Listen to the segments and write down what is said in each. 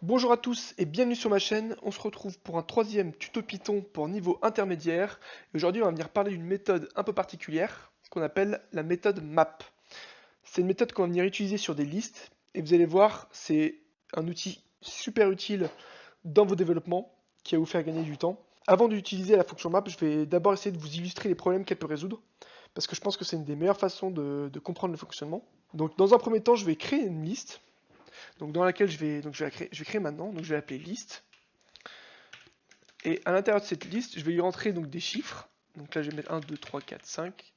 Bonjour à tous et bienvenue sur ma chaîne. On se retrouve pour un troisième tuto Python pour niveau intermédiaire. Aujourd'hui, on va venir parler d'une méthode un peu particulière qu'on appelle la méthode map. C'est une méthode qu'on va venir utiliser sur des listes et vous allez voir, c'est un outil super utile dans vos développements qui va vous faire gagner du temps. Avant d'utiliser la fonction map, je vais d'abord essayer de vous illustrer les problèmes qu'elle peut résoudre parce que je pense que c'est une des meilleures façons de comprendre le fonctionnement. Donc, dans un premier temps, je vais créer une liste. Donc dans laquelle je vais créer maintenant, donc je vais l'appeler liste. Et à l'intérieur de cette liste, je vais y rentrer donc des chiffres. Donc là je vais mettre 1, 2, 3, 4, 5,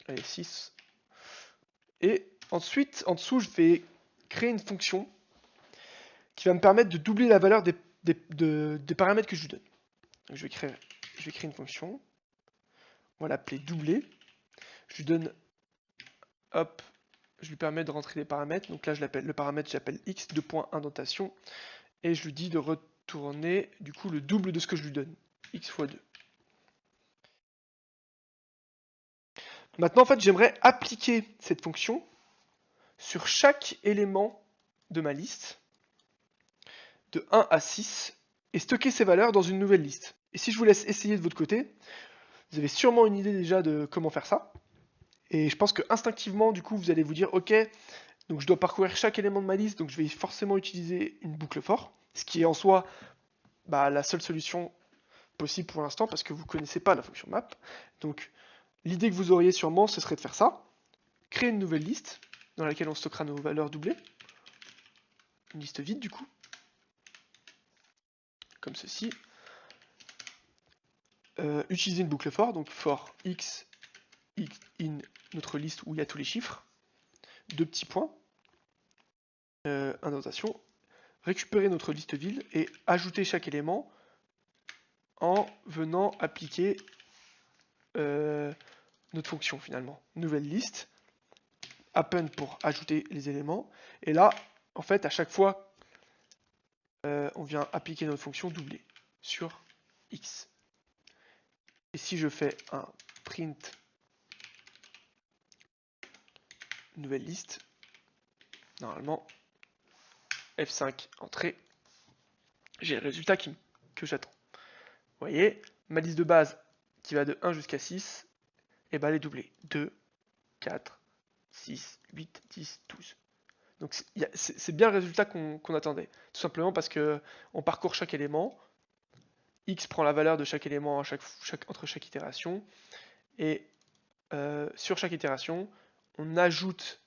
allez 6. Et ensuite, en dessous, je vais créer une fonction qui va me permettre de doubler la valeur des paramètres que je lui donne. Donc je vais créer une fonction, on va l'appeler doubler. Je lui donne, hop, je lui permets de rentrer des paramètres. Donc là je l'appelle, le paramètre j'appelle x, 2.indentation. Et je lui dis de retourner du coup le double de ce que je lui donne, x fois 2. Maintenant en fait j'aimerais appliquer cette fonction sur chaque élément de ma liste, de 1 à 6, et stocker ces valeurs dans une nouvelle liste. Et si je vous laisse essayer de votre côté, vous avez sûrement une idée déjà de comment faire ça. Et je pense que instinctivement du coup vous allez vous dire ok, donc je dois parcourir chaque élément de ma liste, donc je vais forcément utiliser une boucle for, ce qui est en soi la seule solution possible pour l'instant parce que vous ne connaissez pas la fonction map. Donc l'idée que vous auriez sûrement, ce serait de faire ça. Créer une nouvelle liste dans laquelle on stockera nos valeurs doublées. Une liste vide du coup. Comme ceci. Utiliser une boucle for, donc for x in notre liste où il y a tous les chiffres. Deux petits points. Indentation. Récupérer notre liste vide et ajouter chaque élément en venant appliquer notre fonction finalement. Nouvelle liste. Append pour ajouter les éléments. Et là, en fait, à chaque fois, on vient appliquer notre fonction doubler sur x. Et si je fais un print nouvelle liste, normalement, F5 entrée, j'ai le résultat que j'attends. Vous voyez, ma liste de base qui va de 1 jusqu'à 6, et ben elle est doublée. 2, 4, 6, 8, 10, 12. Donc c'est bien le résultat qu'on attendait. Tout simplement parce que on parcourt chaque élément, x prend la valeur de chaque élément entre chaque itération, et sur chaque itération, on ajoute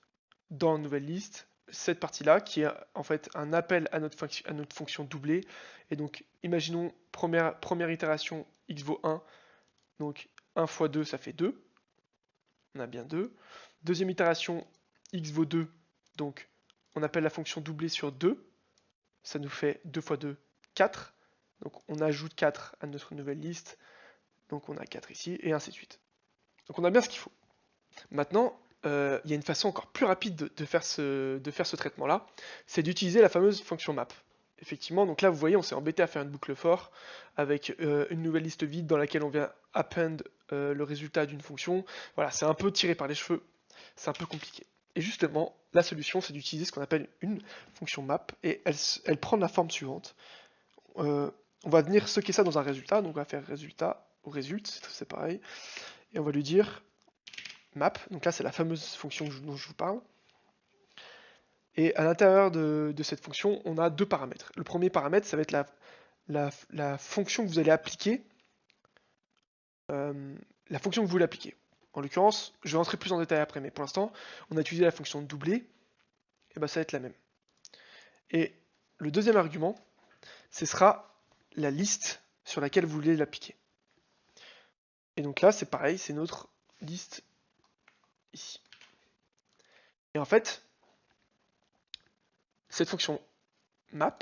dans la nouvelle liste cette partie-là, qui est en fait un appel à notre fonction doublée. Et donc, imaginons, première itération, x vaut 1, donc 1 fois 2, ça fait 2. On a bien 2. Deuxième itération, x vaut 2, donc on appelle la fonction doublée sur 2. Ça nous fait 2 fois 2, 4. Donc on ajoute 4 à notre nouvelle liste. Donc on a 4 ici, et ainsi de suite. Donc on a bien ce qu'il faut. Maintenant, il y a une façon encore plus rapide de faire ce traitement-là, c'est d'utiliser la fameuse fonction map. Effectivement, donc là vous voyez, on s'est embêté à faire une boucle for avec une nouvelle liste vide dans laquelle on vient append le résultat d'une fonction. Voilà, c'est un peu tiré par les cheveux, c'est un peu compliqué. Et justement, la solution, c'est d'utiliser ce qu'on appelle une fonction map, et elle prend la forme suivante. On va venir stocker ça dans un résultat, donc on va faire résultat au résulte, c'est pareil, et on va lui dire map, donc là c'est la fameuse fonction dont je vous parle. Et à l'intérieur de cette fonction, on a deux paramètres. Le premier paramètre, ça va être la fonction que vous allez appliquer, la fonction que vous voulez appliquer. En l'occurrence, je vais rentrer plus en détail après, mais pour l'instant, on a utilisé la fonction doubler, et ben ça va être la même. Et le deuxième argument, ce sera la liste sur laquelle vous voulez l'appliquer. Et donc là, c'est pareil, c'est notre liste ici. Et en fait, cette fonction map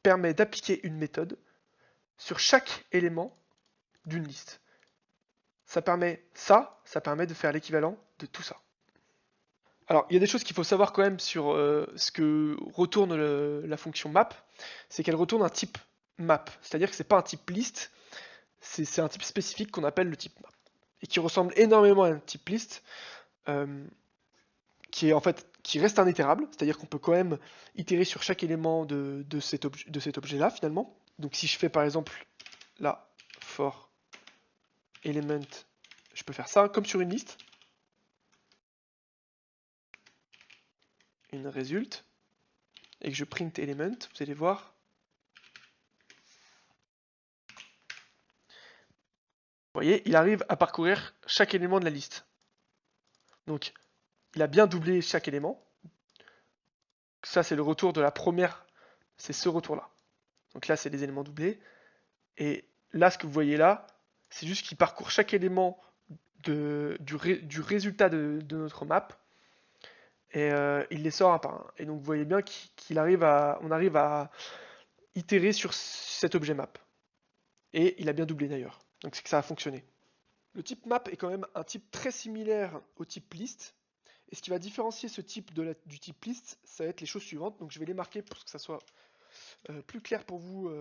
permet d'appliquer une méthode sur chaque élément d'une liste. Ça permet de faire l'équivalent de tout ça. Alors, il y a des choses qu'il faut savoir quand même sur ce que retourne la fonction map, c'est qu'elle retourne un type map, c'est-à-dire que c'est pas un type list, c'est un type spécifique qu'on appelle le type map, et qui ressemble énormément à un type list, qui est en fait qui reste un itérable, c'est-à-dire qu'on peut quand même itérer sur chaque élément de cet objet-là finalement. Donc si je fais par exemple là, for element, je peux faire ça comme sur une liste. Une result, et que je print element, vous allez voir. Vous voyez, il arrive à parcourir chaque élément de la liste. Donc, il a bien doublé chaque élément. Ça, c'est le retour de la première, c'est ce retour-là. Donc là, c'est les éléments doublés. Et là, ce que vous voyez là, c'est juste qu'il parcourt chaque élément du résultat de notre map. Et il les sort un par un. Et donc, vous voyez bien qu'on arrive à itérer sur cet objet map. Et il a bien doublé d'ailleurs. Donc c'est que ça a fonctionné. Le type map est quand même un type très similaire au type list. Et ce qui va différencier ce type du type list, ça va être les choses suivantes. Donc je vais les marquer pour que ça soit plus clair pour vous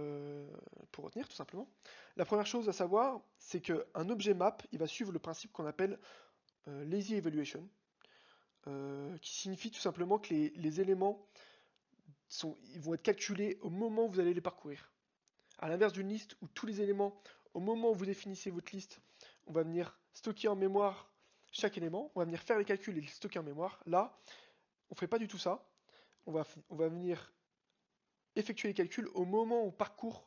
pour retenir tout simplement. La première chose à savoir, c'est qu'un objet map, il va suivre le principe qu'on appelle lazy evaluation, qui signifie tout simplement que les éléments ils vont être calculés au moment où vous allez les parcourir. À l'inverse d'une liste où tous les éléments, au moment où vous définissez votre liste, on va venir stocker en mémoire chaque élément, on va venir faire les calculs et les stocker en mémoire. Là, on ne fait pas du tout ça. On va venir effectuer les calculs au moment où on parcourt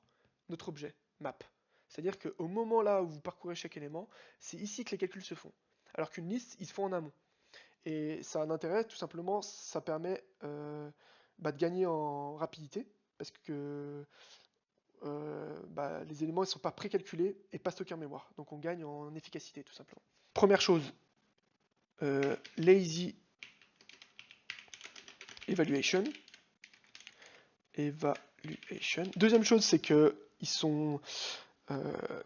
notre objet map. C'est-à-dire qu'au moment là où vous parcourez chaque élément, c'est ici que les calculs se font. Alors qu'une liste, ils se font en amont. Et ça a un intérêt, tout simplement, ça permet de gagner en rapidité, parce que les éléments ne sont pas précalculés et pas stockés en mémoire. Donc on gagne en efficacité tout simplement. Première chose, lazy evaluation. Deuxième chose, c'est que ils sont,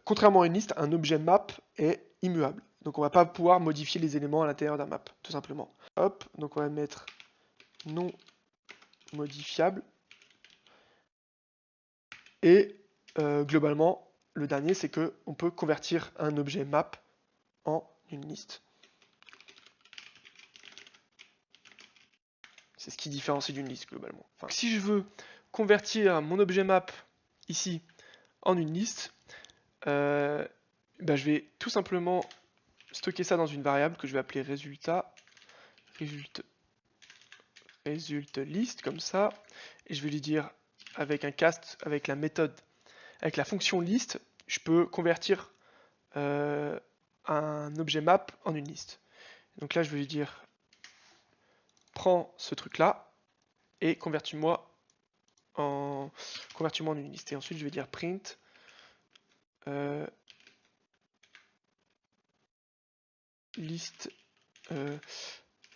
contrairement à une liste, un objet map est immuable. Donc on va pas pouvoir modifier les éléments à l'intérieur d'un map, tout simplement. Hop, donc on va mettre non modifiable. Et globalement, le dernier, c'est qu'on peut convertir un objet map en une liste. C'est ce qui différencie d'une liste globalement. Enfin, si je veux convertir mon objet map ici en une liste, je vais tout simplement stocker ça dans une variable que je vais appeler résultat list comme ça, et je vais lui dire avec un cast, avec la méthode, avec la fonction list, je peux convertir un objet map en une liste. Donc là, je vais lui dire prends ce truc là et convertis-moi en une liste. Et ensuite, je vais dire print liste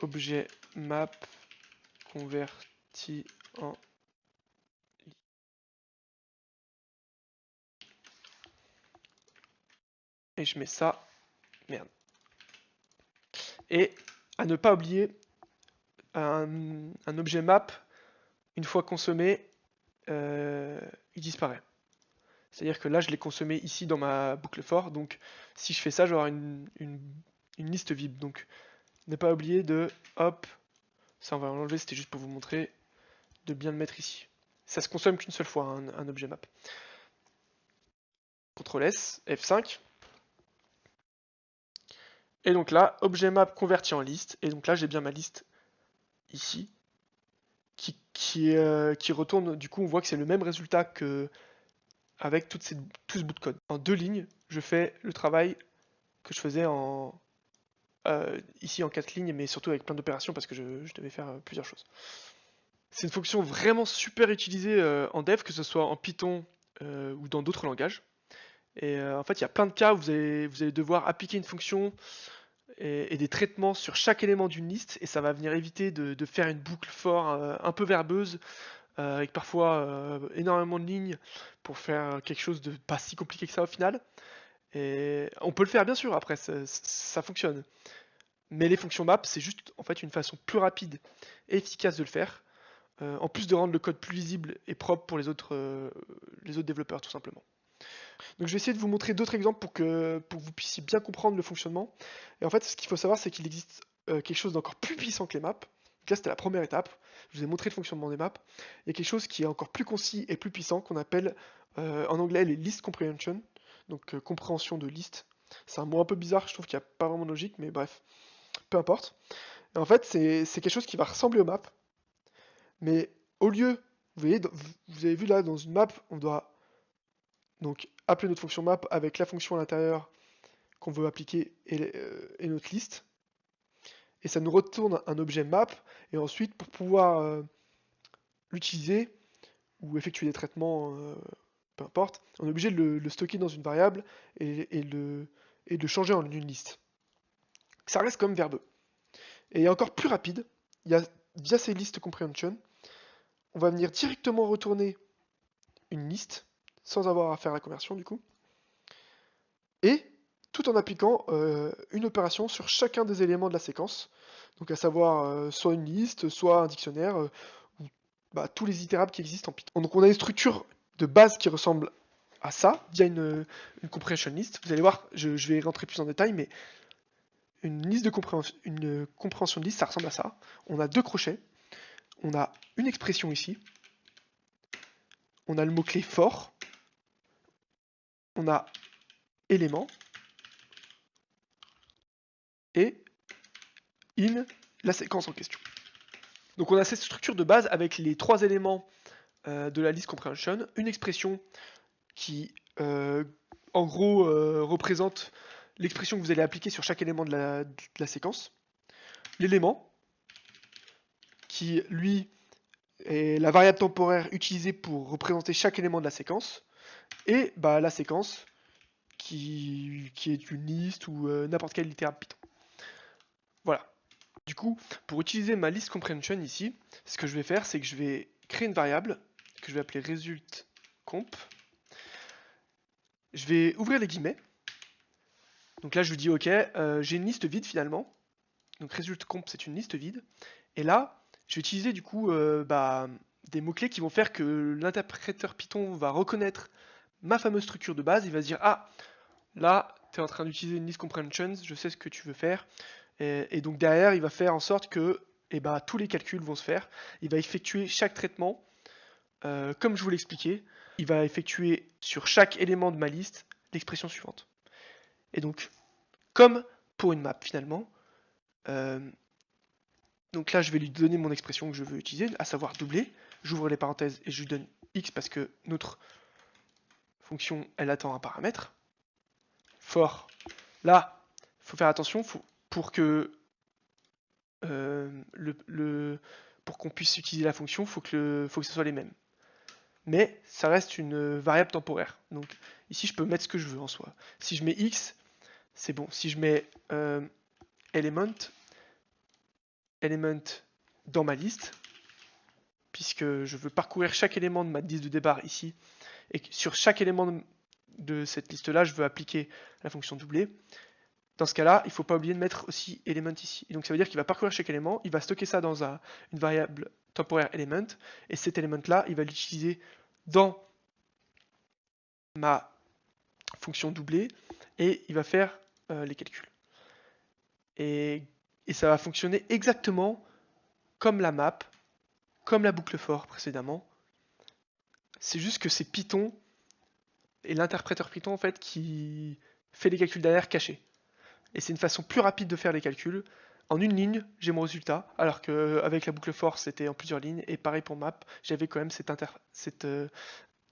objet map converti en liste. Et je mets ça, merde. Et à ne pas oublier, un objet map, une fois consommé, il disparaît. C'est-à-dire que là, je l'ai consommé ici dans ma boucle for, donc si je fais ça, je vais avoir une liste vide. Donc, ne pas oublier de, hop, ça on va l'enlever, c'était juste pour vous montrer, de bien le mettre ici. Ça se consomme qu'une seule fois, un objet map. CTRL S, F5. Et donc là, objet map converti en liste, et donc là, j'ai bien ma liste ici, qui retourne, du coup, on voit que c'est le même résultat que avec tout ce bout de code. En 2 lignes, je fais le travail que je faisais ici en 4 lignes, mais surtout avec plein d'opérations parce que je devais faire plusieurs choses. C'est une fonction vraiment super utilisée en dev, que ce soit en Python ou dans d'autres langages. Et en fait, il y a plein de cas où vous allez devoir appliquer une fonction et des traitements sur chaque élément d'une liste, et ça va venir éviter de faire une boucle for un peu verbeuse, avec parfois énormément de lignes pour faire quelque chose de pas si compliqué que ça au final. Et on peut le faire bien sûr, après ça fonctionne. Mais les fonctions map, c'est juste en fait une façon plus rapide et efficace de le faire, en plus de rendre le code plus lisible et propre pour les autres développeurs tout simplement. Donc je vais essayer de vous montrer d'autres exemples pour que vous puissiez bien comprendre le fonctionnement. Et en fait, ce qu'il faut savoir, c'est qu'il existe quelque chose d'encore plus puissant que les maps. Donc là, c'était la première étape. Je vous ai montré le fonctionnement des maps. Il y a quelque chose qui est encore plus concis et plus puissant qu'on appelle en anglais les list comprehension, donc compréhension de liste. C'est un mot un peu bizarre, je trouve qu'il n'y a pas vraiment de logique, mais bref, peu importe. Et en fait, c'est quelque chose qui va ressembler aux maps, mais au lieu, vous avez vu là, dans une map, on doit donc appeler notre fonction map avec la fonction à l'intérieur qu'on veut appliquer et notre liste. Et ça nous retourne un objet map, et ensuite, pour pouvoir l'utiliser ou effectuer des traitements, peu importe, on est obligé de le stocker dans une variable et de le changer en une liste. Ça reste comme verbeux. Et encore plus rapide, via ces listes comprehension, on va venir directement retourner une liste, sans avoir à faire la conversion du coup, et tout en appliquant une opération sur chacun des éléments de la séquence, donc à savoir soit une liste, soit un dictionnaire, ou tous les itérables qui existent en Python. Donc on a une structure de base qui ressemble à ça, via une comprehension list. Vous allez voir, je vais rentrer plus en détail, mais une compréhension de liste, ça ressemble à ça. On a deux crochets, on a une expression ici, on a le mot-clé fort, on a élément, et in la séquence en question. Donc on a cette structure de base avec les trois éléments de la list comprehension, une expression qui en gros représente l'expression que vous allez appliquer sur chaque élément de la séquence, l'élément qui lui est la variable temporaire utilisée pour représenter chaque élément de la séquence, et la séquence qui est une liste ou n'importe quel littéraire Python. Voilà. Du coup, pour utiliser ma list comprehension ici, ce que je vais faire, c'est que je vais créer une variable que je vais appeler result_comp. Je vais ouvrir les guillemets. Donc là, je lui dis OK, j'ai une liste vide finalement. Donc result_comp, c'est une liste vide. Et là, je vais utiliser du coup des mots-clés qui vont faire que l'interpréteur Python va reconnaître ma fameuse structure de base. Il va se dire, ah, là, tu es en train d'utiliser une list comprehension, je sais ce que tu veux faire. Et donc derrière, il va faire en sorte que tous les calculs vont se faire. Il va effectuer chaque traitement, comme je vous l'expliquais. Il va effectuer sur chaque élément de ma liste l'expression suivante. Et donc, comme pour une map finalement, donc là je vais lui donner mon expression que je veux utiliser, à savoir doubler. J'ouvre les parenthèses et je lui donne x parce que notre fonction elle attend un paramètre. For. Là, il faut faire attention, pour que pour qu'on puisse utiliser la fonction, faut que ce soit les mêmes. Mais ça reste une variable temporaire. Donc ici, je peux mettre ce que je veux en soi. Si je mets x, c'est bon. Si je mets element dans ma liste, puisque je veux parcourir chaque élément de ma liste de départ ici, et que sur chaque élément de cette liste-là, je veux appliquer la fonction doublée. Dans ce cas-là, il ne faut pas oublier de mettre aussi element ici. Et donc ça veut dire qu'il va parcourir chaque élément, il va stocker ça dans une variable temporaire element, et cet element-là, il va l'utiliser dans ma fonction doublée, et il va faire les calculs. Et ça va fonctionner exactement comme la map, comme la boucle for précédemment. C'est juste que c'est Python et l'interpréteur Python en fait qui fait les calculs derrière cachés. Et c'est une façon plus rapide de faire les calculs. En une ligne, j'ai mon résultat, alors qu'avec la boucle for, c'était en plusieurs lignes. Et pareil pour map, j'avais quand même cet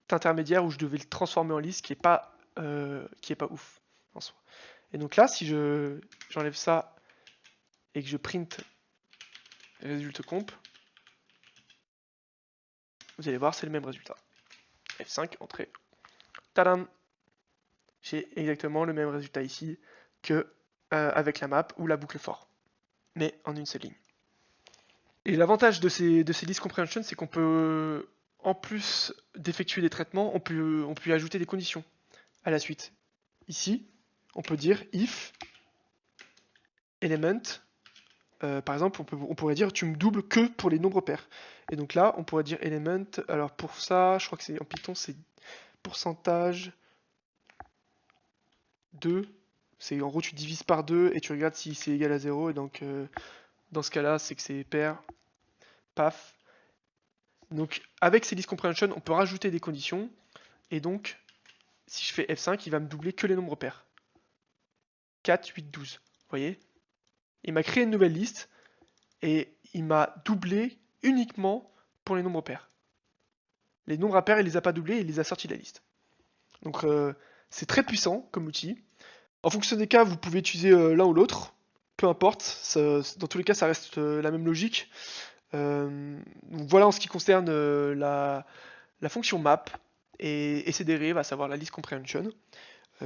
intermédiaire où je devais le transformer en liste qui est pas ouf en soi. Et donc là, si j'enlève ça et que je print résultat comp, vous allez voir, c'est le même résultat. F5, entrée. Tadam! J'ai exactement le même résultat ici que avec la map ou la boucle for, mais en une seule ligne. Et l'avantage de ces list comprehension, c'est qu'on peut, en plus d'effectuer des traitements, on peut y ajouter des conditions à la suite. Ici, on peut dire if element, par exemple, on pourrait dire tu me doubles que pour les nombres pairs. Et donc là, on pourrait dire element, alors pour ça, je crois que c'est en Python, c'est pourcentage 2. C'est en gros, tu divises par 2 et tu regardes si c'est égal à 0. Et donc, dans ce cas-là, c'est que c'est pair. paf. Donc avec ces list comprehension, on peut rajouter des conditions, et donc si je fais F5, il va me doubler que les nombres pairs. 4, 8, 12. Vous voyez? Il m'a créé une nouvelle liste, et il m'a doublé uniquement pour les nombres pairs. Les nombres impairs, il les a pas doublés, il les a sortis de la liste. Donc c'est très puissant comme outil. En fonction des cas, vous pouvez utiliser l'un ou l'autre, peu importe, dans tous les cas ça reste la même logique. Donc voilà en ce qui concerne la fonction map et ses dérives, à savoir la list comprehension.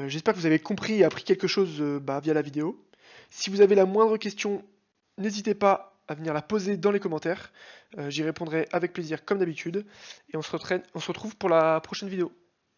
J'espère que vous avez compris et appris quelque chose via la vidéo. Si vous avez la moindre question, n'hésitez pas à venir la poser dans les commentaires. J'y répondrai avec plaisir comme d'habitude. Et on se retrouve pour la prochaine vidéo.